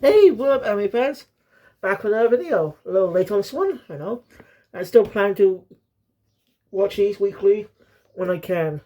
Hey, what up, anime fans? Back with another video. A little late on this one, I know. I still plan to watch these weekly when I can.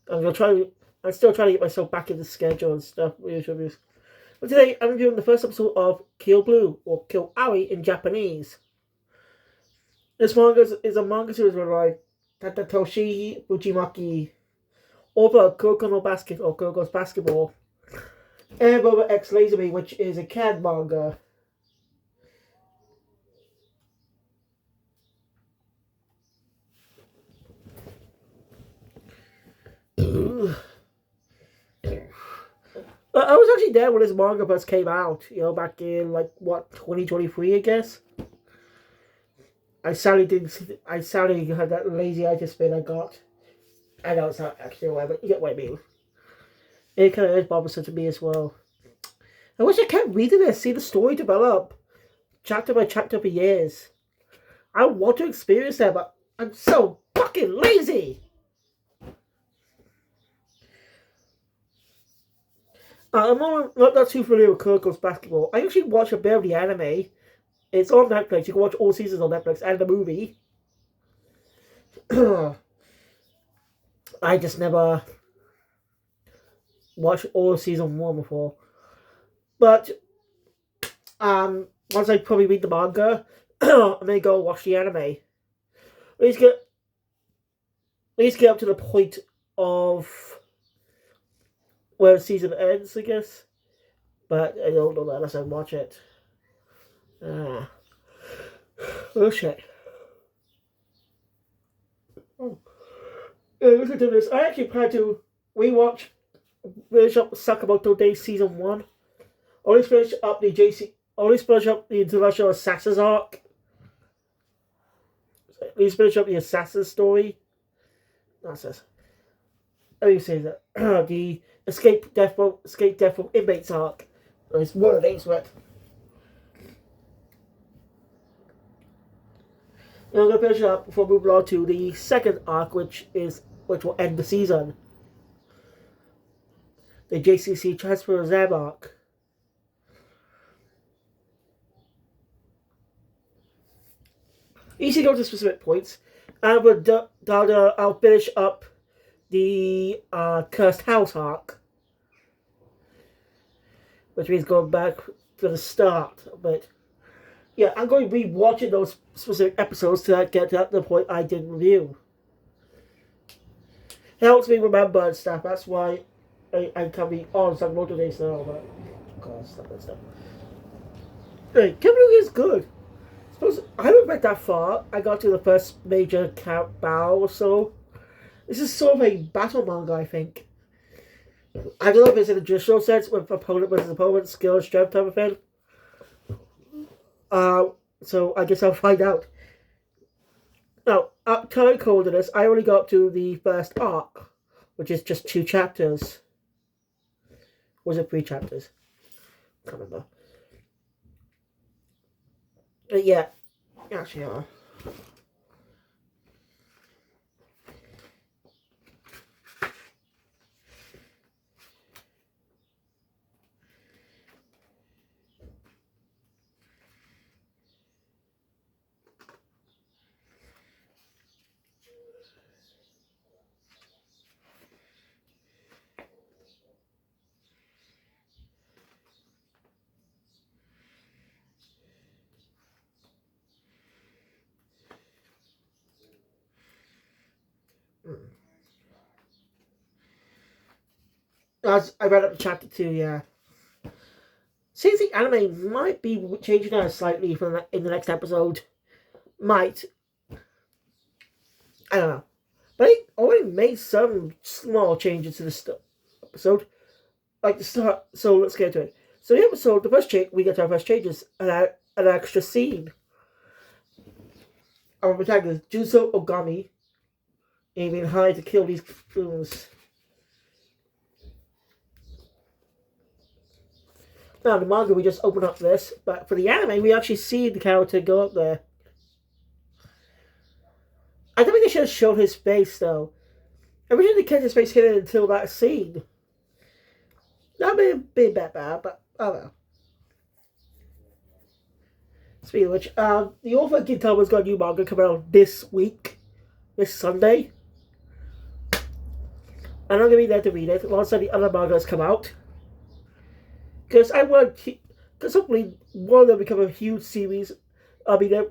I'm gonna try. I'm still trying to get myself back in the schedule and stuff. But today, I'm reviewing the first episode of Kill Blue or Kill Aoi in Japanese. This manga is a manga series by Tatatoshi Fujimaki over Kuroko no Basketball, and over X Laserby, which is a CAD manga. I was actually there when this manga first came out, back in, 2023, I guess. I sadly had that lazy eye spin I got. I know it's not actually a way, but you get what I mean. It kind of is bothersome to me as well. I wish I kept reading this, see the story develop, chapter by chapter for years. I want to experience that, but I'm so fucking lazy! I'm not too familiar with Kuroko's Basketball. I actually watched a bit of the anime. It's on Netflix. You can watch all seasons on Netflix and the movie. I just never watched all of season 1 before. But once I probably read the manga, I'm gonna go watch the anime. At least get up to the point of where the season ends, I guess. But I don't know that unless I watch it. Oh shit. Oh. Listen to this. I actually plan to rewatch, finish up Sakamoto Days season 1. Always finish up the International Assassins arc. At least finish up the Assassin story. That's it. How do you say that? The Escape Death from Inmates arc. It's one of the names for it. And I'm gonna finish it up before moving on to the second arc, which will end the season. The JCC Transfer Exam arc. Easy to go to specific points. And I'll finish up the Cursed House arc, which means going back to the start. But yeah, I'm going to be watching those specific episodes to get to the point I did review. It helps me remember and stuff. That's why I can be on some motivation and all that. God, stuff and stuff. Hey, Kimberly is good. I haven't read that far. I got to the first major battle or so. This is sort of a battle manga, I think. I don't know if it's in a traditional sense with opponent versus opponent, skill and strength type of thing. So I guess I'll find out. Now, at time recording this, I only got up to the first arc, which is just 2 chapters. Was it 3 chapters? I can't remember. But yeah, actually are. As I read up to chapter 2, yeah. Seems the anime might be changing out slightly in the next episode. Might. I don't know. But I already made some small changes to this episode. Like the start. So let's get to it. So the episode, we get our first changes. An extra scene. Our protagonist, Juzo Ogami, aiming high to kill these goons. Now, the manga, we just open up this, but for the anime, we actually see the character go up there. I don't think they should have shown his face, though. Originally, they kept his face hidden until that scene. That may have been that bad, but Oh well. Speaking of which, the author of Gintama's got a new manga coming out this week, this Sunday. And I'm gonna be there to read it. Lots of the other mangas come out. Because I want to, because hopefully one of them become a huge series. I'll be there,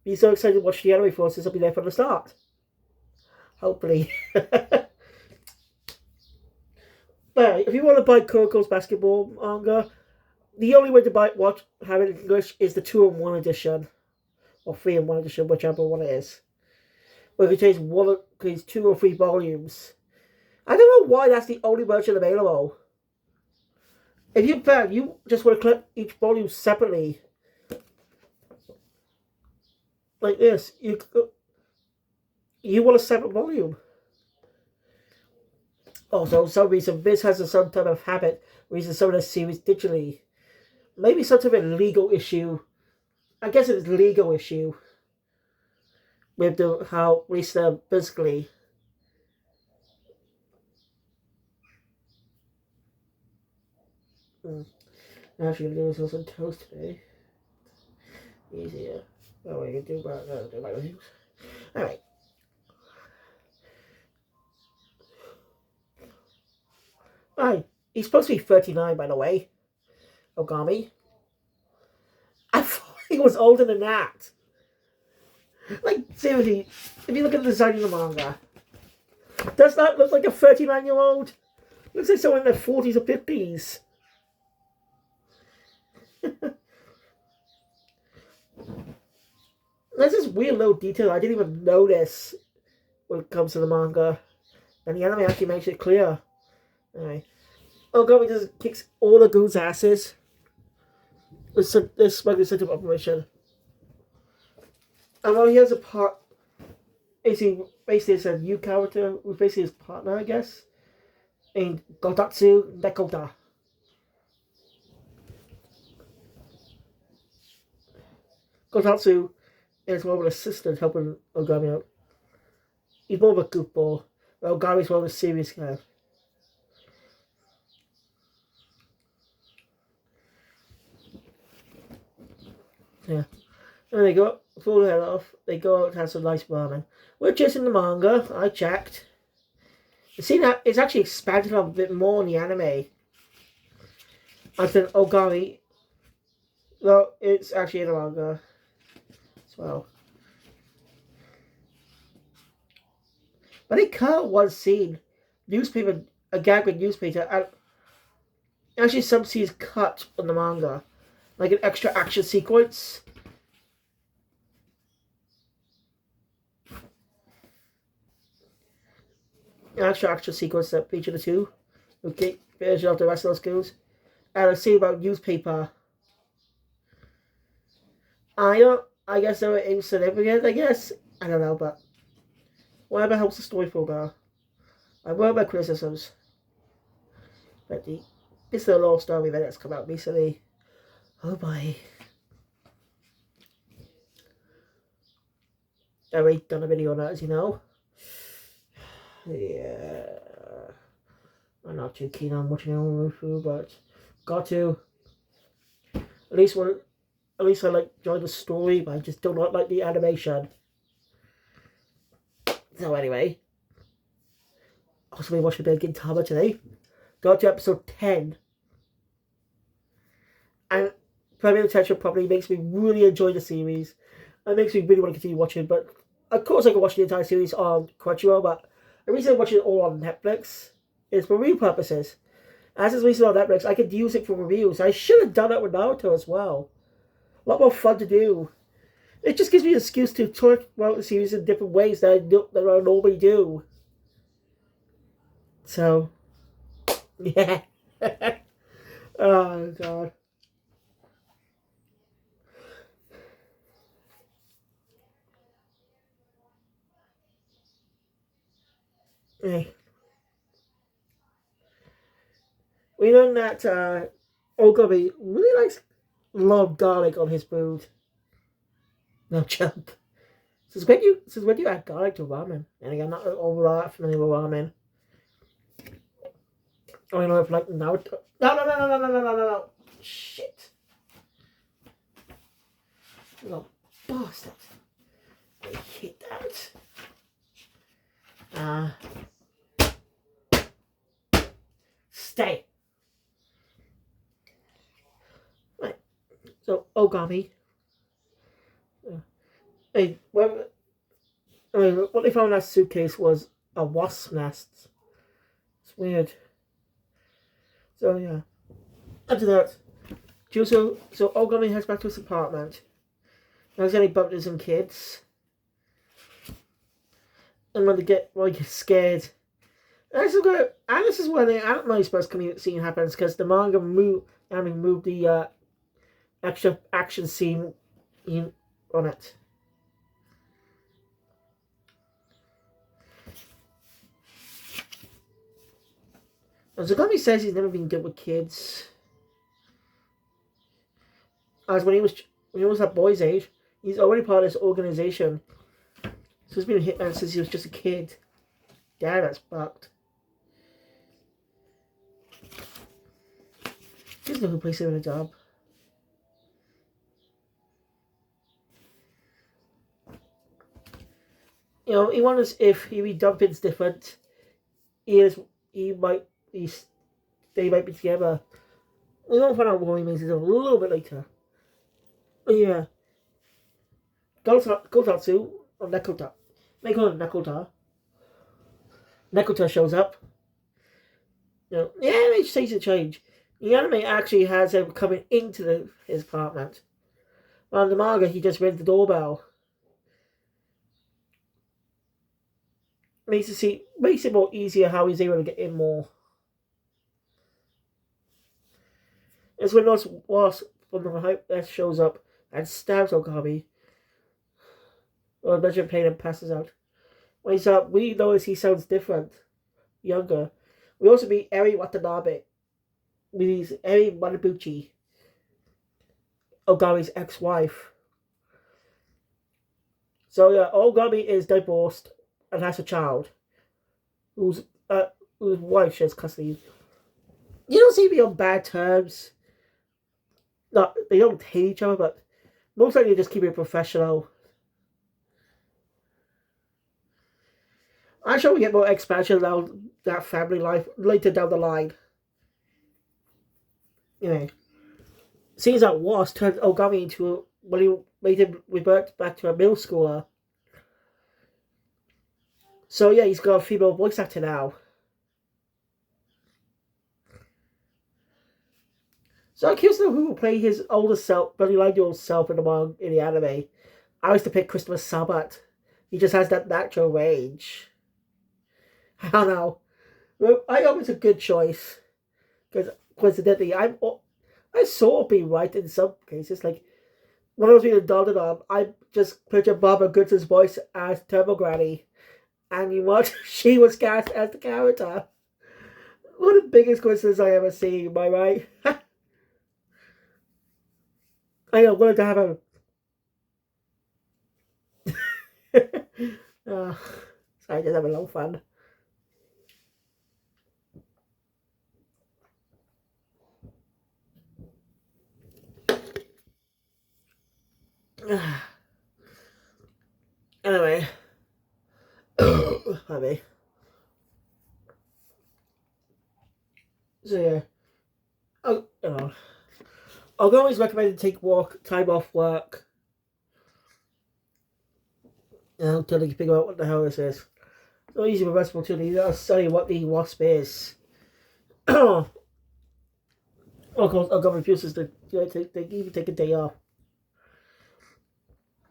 be so excited to watch the anime for since I'll be there from the start. Hopefully. But if you want to buy Kuroko's basketball manga, the only way to have it in English is the 2-in-1 edition. Or 3-in-1 edition, whichever one it is. Where it contains 2 or 3 volumes. I don't know why that's the only version available. If you just want to collect each volume separately, like this, you want a separate volume. Also, for some reason, Viz has some type of habit releasing some of the series digitally. Maybe some type of legal issue. I guess it's a legal issue with how release them physically. I'm actually going to do some toast today. Easier. Oh, I can do my reviews. Alright. Hi. He's supposed to be 39, by the way. Ogami. I thought he was older than that. Like, seriously, if you look at the design of the manga, does that look like a 39-year-old? Looks like someone in their 40s or 50s. There's this weird little detail I didn't even notice when it comes to the manga. And the anime actually makes it clear. Anyway. Ogami just kicks all the goons' asses. This smuggling center operation. And while he has a part, basically it's a new character who's basically his partner, I guess, named Gotatsu Nekota. Gotatsu is more of an assistant helping Ogami out. He's more of a goofball, but Ogami's more of a serious guy. Yeah. And they go full head off. They go out and have some nice ramen, which is in the manga. I checked. You see that it's actually expanded on a bit more in the anime. I think Ogami. Well, it's actually in the manga as well. But they cut one scene, a gag with newspaper, and actually some scenes cut on the manga, like an extra action sequence. An extra action sequence that featured the two. Okay, version of the rest of those schools. And a scene about newspaper. I guess they were insignificant, I guess. I don't know, but whatever helps the story forward. I wrote my criticisms. But this little long story that's come out recently. Oh boy. I've already done a video on that, as you know. Yeah. I'm not too keen on watching my own review, but got to. At least I like enjoy the story, but I just do not like the animation. So anyway, also been watching a bit of Gintama today. Got to episode 10. And Premier Attention probably makes me really enjoy the series. It makes me really want to continue watching, but of course I can watch the entire series on Crunchyroll, but the reason I'm watching it all on Netflix is for review purposes. As it's released on Netflix, I could use it for reviews. I should have done that with Naruto as well. A lot more fun to do. It just gives me an excuse to talk about the series in different ways that I normally do. So, yeah. Oh, God. We learned that Ogami really likes a lot of garlic on his food. No joke. Since when do you add garlic to ramen? And again, I'm not over that familiar with ramen. I don't know if like Naruto. No. Shit. Little bastard. I hate that. Stay. Right. So, Ogami. Hey, what they found in that suitcase was a wasp nest. It's weird. So, yeah. After that, so Ogami heads back to his apartment. There's any bumpers and kids. And when they get scared. And this is where the anime supposed community scene happens, because the manga moved the extra action scene on it. And Zagami says he's never been good with kids. As when he was that boy's age, he's already part of this organization. So he's been a hitman since he was just a kid. Yeah, that's fucked. He doesn't know who places him in a job. He wonders if he redumping's different. They might be together. We won't find out what he means until a little bit later. But yeah. Gotatsu, or Nekota. They call him Nekota. Nekota shows up. They say to change. The anime actually has him coming into his apartment. On the manga, he just rings the doorbell. Makes it more easier how he's able to get in more. It's when those wasp from the hype shows up and stabs Ogami. Or measure pain and passes out. When he's up, we notice he sounds different, younger. We also meet Eri Watanabe. Means Eri Manabuchi, Ogami's ex-wife. So yeah, Ogami is divorced and has a child, whose wife shares custody. You don't seem to be on bad terms. No, they don't hate each other, but most likely just keep it professional. I'm sure we get more expansion about that family life later down the line. Seems that Wasp turned Ogami into when he made him revert back to a middle schooler. So yeah, he's got a female voice actor now. So I'm curious to know who will play his older self, 39-year-old self in the anime. I used to pick Christopher Sabat. He just has that natural range. I don't know. Well, I hope it's a good choice. Because coincidentally, I sort of be right in some cases. Like, when I was being adopted on, I just pictured Barbara Goodson's voice as Turbo Granny. And you watch, she was cast as the character. One of the biggest coincidences I ever seen, am I right? I wanted to have a... sorry, just having a lot of fun. Anyway. Honey. So yeah. I'll always recommend to take time off work. Until you figure out what the hell this is. It's not easy for most people to study what the wasp is. Of course, Ogami refuses to even take a day off.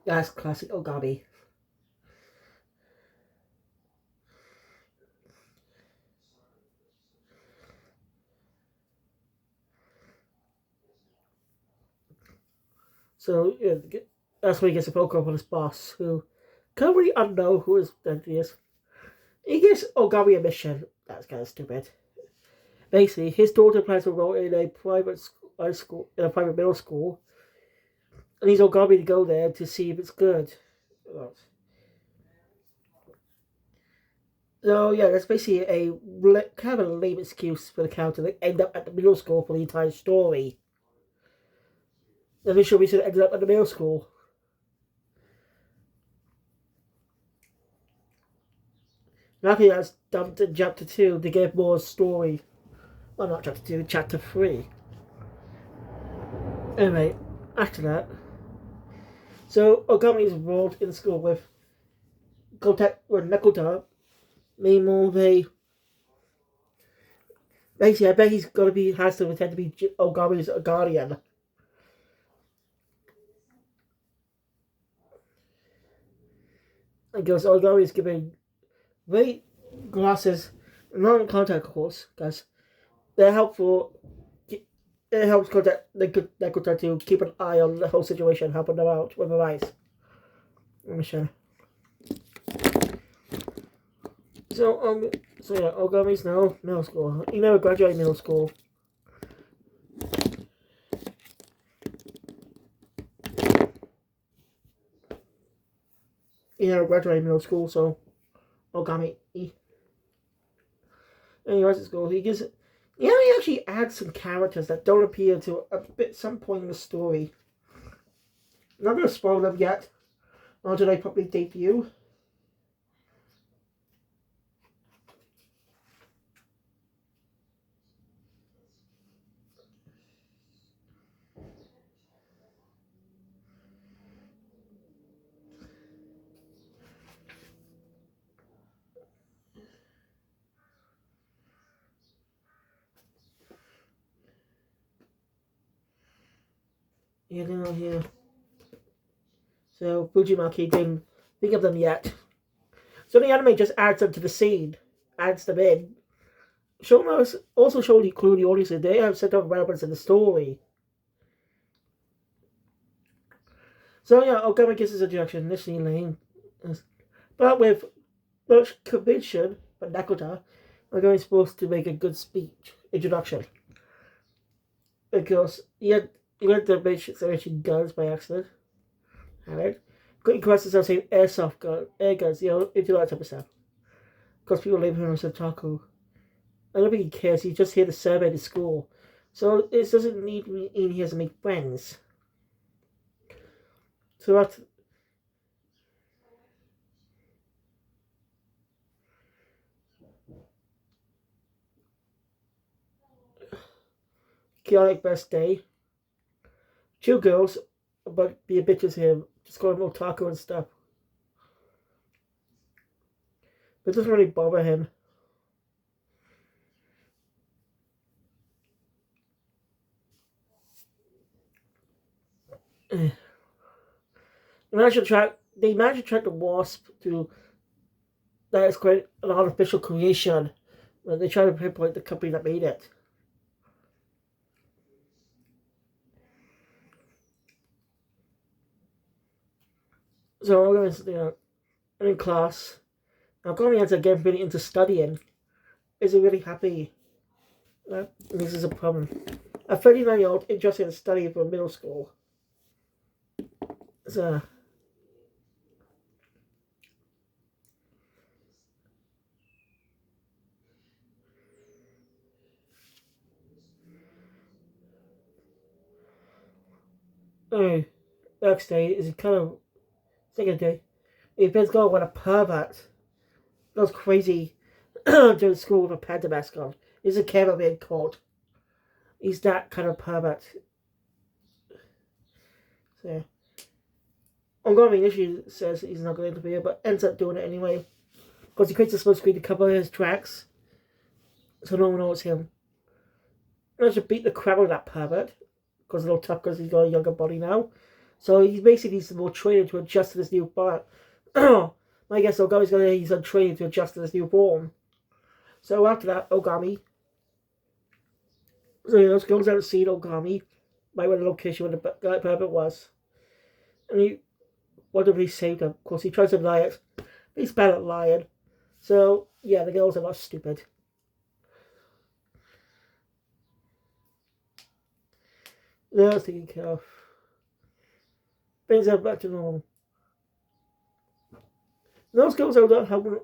That's classic Ogami. So yeah, that's when he gets a phone call from his boss, who can't really unknow who his identity is. He gives Ogami a mission. That's kind of stupid. Basically, his daughter plans to enroll in a private middle school, and he's Ogami to go there to see if it's good. So yeah, that's basically a kind of a lame excuse for the character to end up at the middle school for the entire story. Then the show recently ended up at the middle school. Luckily, that's dumped in chapter 2 to give more story. Well, not chapter 2, chapter 3. Anyway, after that, so Ogami is enrolled in school with Nekoda. Meanwhile, basically, I bet he's gonna has to pretend to be Ogami's guardian. And goes, Ogami is giving great glasses, non-contact, of course, because they're helpful. It helps contact Nekoda to keep an eye on the whole situation, helping them out with advice. Michelle. So yeah, Ogami's now middle school. He never graduated middle school. He never graduated middle school, so Ogami. Anyways, at school, he actually adds some characters that don't appear to some point in the story. I'm not going to spoil them yet, nor did I probably debut. Yeah, they're not here. So Fujimaki didn't think of them yet. So the anime just adds them to the scene, adds them in. Showing also showing the clue the audience that they have set up relevance in the story. So yeah, Ogami gives his introduction, initially lame. But with much conviction, but Nakoda, Ogami supposed to make a good speech, introduction. Because he had the mention guns by accident. Alright. Got questions of saying airsoft gun, air guns, if you like that type of stuff. Because people label him as a taco. I don't think he cares, he's just here to serve at his school. So it doesn't mean he has to make friends. So that's chaotic best day. Two girls, but be a bitches him. Just call him otaku and stuff. But it doesn't really bother him. They managed to track the wasp to that is quite an artificial creation when they try to pinpoint the company that made it. So we're going to in class. Now going into again really into studying. Is he really happy? This is a problem. A 39-year-old interested in studying for middle school. So anyway, next day is kind of second day. If it's going with a pervert, goes crazy to school with a panda mask on. He's a camera being caught. He's that kind of pervert. So Ongami initially says he's not going to interfere, but ends up doing it anyway. Because he creates a smoke screen to cover his tracks. So no one knows him. I should beat the crap out of that pervert. Because a little tough because he's got a younger body now. So he basically needs some more training to adjust to this new body. I guess Ogami's going to need some training to adjust to this new form. So after that, Ogami. So those goes out to see Ogami. Right where the location where the pervert was. And he wanted to save him. Of course, he tries to lie it. But he's bad at lying. So, yeah, the girls are not stupid. They're taking care of. Things are back to normal. Those girls are not helping,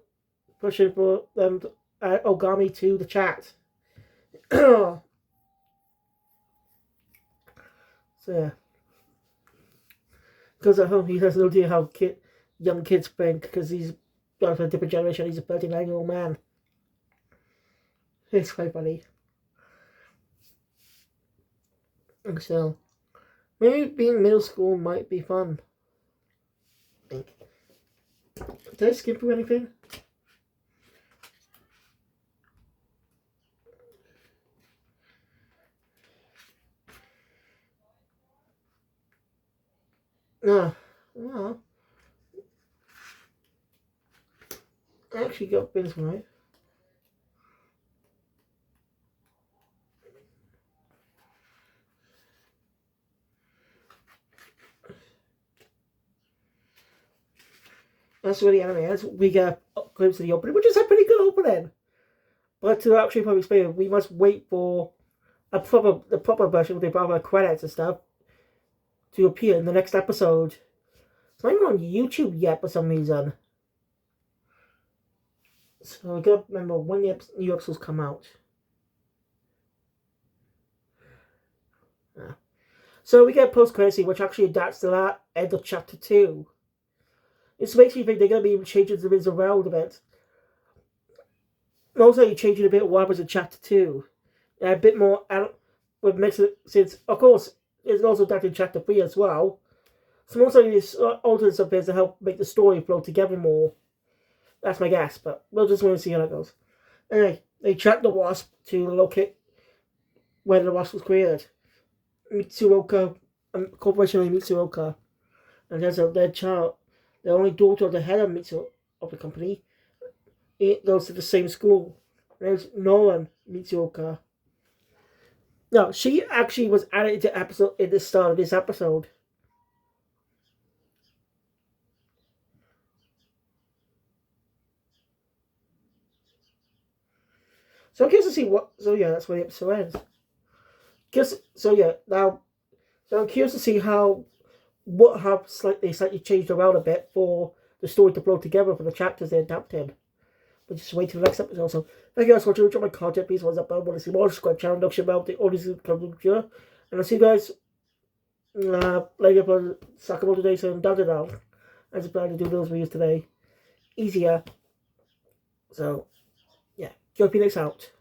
pushing for them to add Ogami to the chat. So, yeah. Because at home he has no idea how young kids think, because he's got a different generation. He's a 39-year-old man. It's quite funny. And so, maybe being middle school might be fun. I think. Did I skip through anything? No. Well, I actually got this right. That's where the anime is. We get clips of the opening, which is a pretty good opening. But to actually probably explain it, we must wait for the proper version with the proper credits and stuff to appear in the next episode. It's not even on YouTube yet for some reason. So I gotta remember when the new episodes come out. Yeah. So we get post credits which actually adapts to that end of chapter 2. This makes me think they're gonna be changing the things around a bit. Also, changing a bit what happens in chapter 2. A bit more with makes it, since of course it's also adapted in chapter 3 as well. So also this alters some things to help make the story flow together more. That's my guess, but we'll just want to see how that goes. Anyway, they track the wasp to locate where the wasp was created. Mitsuoka, Corporation of Mitsuoka, and there's their child, the only daughter of the head of the company. It goes to the same school. There's Nolan Mitsuoka. No, she actually was added into episode in the start of this episode. So I'm curious to see what. So yeah, that's where the episode ends. So I'm curious to see how they slightly changed around a bit for the story to flow together for the chapters they adapted. But just wait till the next episode. So thank you guys for watching. Enjoy my content. Please watch up. I want to see more. Subscribe channel. Don't share about the audience come here. And I'll see you guys later for Sakamoto Day. So I'm down to now. I just plan to do those videos today. Easier. So yeah, Joe Phoenix out.